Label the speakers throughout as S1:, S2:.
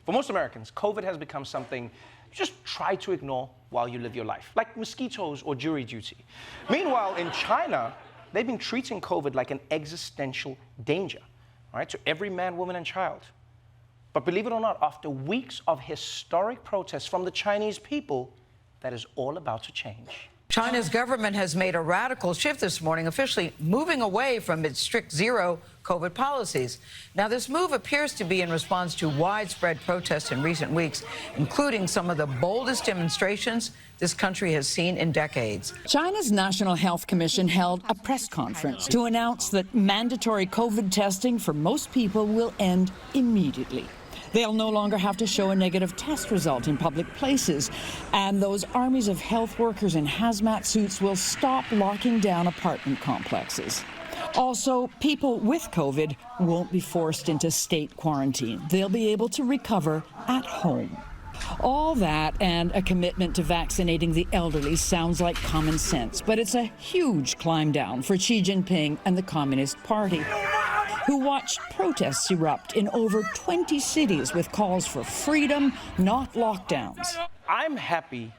S1: For most Americans, COVID has become something you just try to ignore while you live your life, like mosquitoes or jury duty. Meanwhile, in China, they've been treating COVID like an existential danger, all right, to every man, woman, and child. But believe it or not, after weeks of historic protests from the Chinese people, that is all about to change.
S2: China's government has made a radical shift this morning, officially moving away from its strict zero COVID policies. Now, this move appears to be in response to widespread protests in recent weeks, including some of the boldest demonstrations this country has seen in decades.
S3: China's National Health Commission held a press conference to announce that mandatory COVID testing for most people will end immediately. They'll no longer have to show a negative test result in public places, and those armies of health workers in hazmat suits will stop locking down apartment complexes. Also, people with COVID won't be forced into state quarantine. They'll be able to recover at home. All that and a commitment to vaccinating the elderly sounds like common sense, but it's a huge climb down for Xi Jinping and the Communist Party, who watched protests erupt in over 20 cities with calls for freedom, not lockdowns.
S1: I'm happy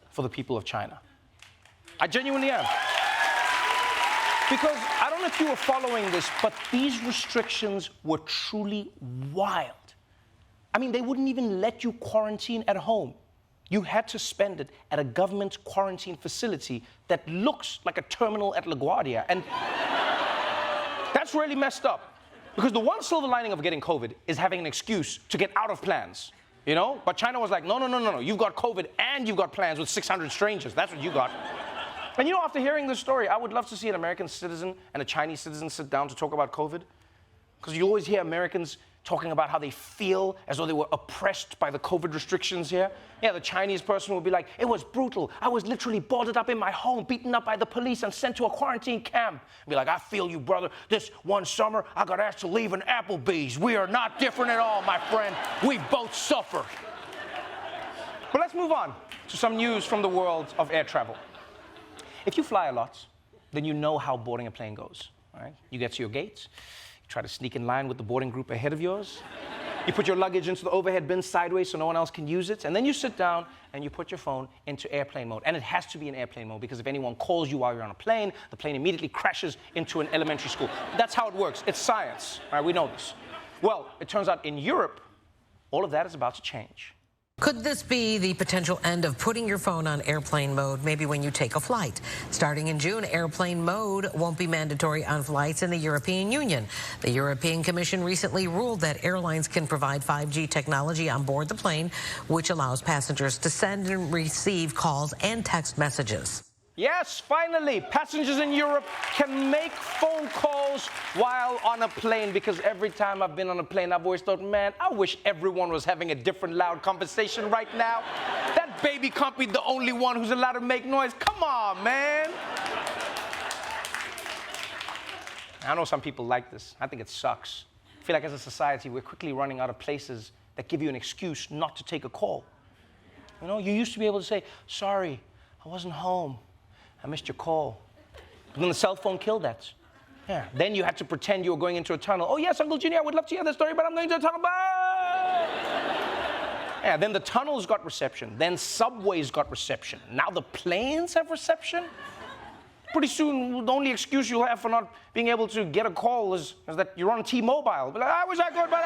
S1: for the people of China. I genuinely am. Because I don't know if you were following this, but these restrictions were truly wild. I mean, they wouldn't even let you quarantine at home. You had to spend it at a government quarantine facility that looks like a terminal at LaGuardia. And that's really messed up. Because the one silver lining of getting COVID is having an excuse to get out of plans, you know? But China was like, no. You've got COVID and you've got plans with 600 strangers. That's what you got. And you know, after hearing this story, I would love to see an American citizen and a Chinese citizen sit down to talk about COVID. Because you always hear Americans talking about how they feel as though they were oppressed by the COVID restrictions here. Yeah, the Chinese person would be like, it was brutal. I was literally boarded up in my home, beaten up by the police and sent to a quarantine camp. Be like, I feel you, brother. This one summer, I got asked to leave an Applebee's. We are not different at all, my friend. We both suffer. But let's move on to some news from the world of air travel. If you fly a lot, then you know how boarding a plane goes, all right? You get to your gate. Try to sneak in line with the boarding group ahead of yours. You put your luggage into the overhead bin sideways so no one else can use it. And then you sit down and you put your phone into airplane mode. And it has to be in airplane mode because if anyone calls you while you're on a plane, the plane immediately crashes into an elementary school. That's how it works. It's science. All right, we know this. Well, it turns out in Europe, all of that is about to change.
S4: Could this be the potential end of putting your phone on airplane mode, maybe when you take a flight? Starting in June, airplane mode won't be mandatory on flights in the European Union. The European Commission recently ruled that airlines can provide 5G technology on board the plane, which allows passengers to send and receive calls and text messages.
S1: Yes, finally, passengers in Europe can make phone calls while on a plane, because every time I've been on a plane, I've always thought, man, I wish everyone was having a different loud conversation right now. That baby can't be the only one who's allowed to make noise. Come on, man. I know some people like this. I think it sucks. I feel like as a society, we're quickly running out of places that give you an excuse not to take a call. You know, you used to be able to say, sorry, I wasn't home. I missed your call. But then the cell phone killed that. Yeah. Then you had to pretend you were going into a tunnel. Oh, yes, Uncle Junior, I would love to hear the story, but I'm going to a tunnel. Bye! Yeah, then the tunnels got reception. Then subways got reception. Now the planes have reception? Pretty soon, the only excuse you'll have for not being able to get a call is that you're on T-Mobile. Like, I wish I could, but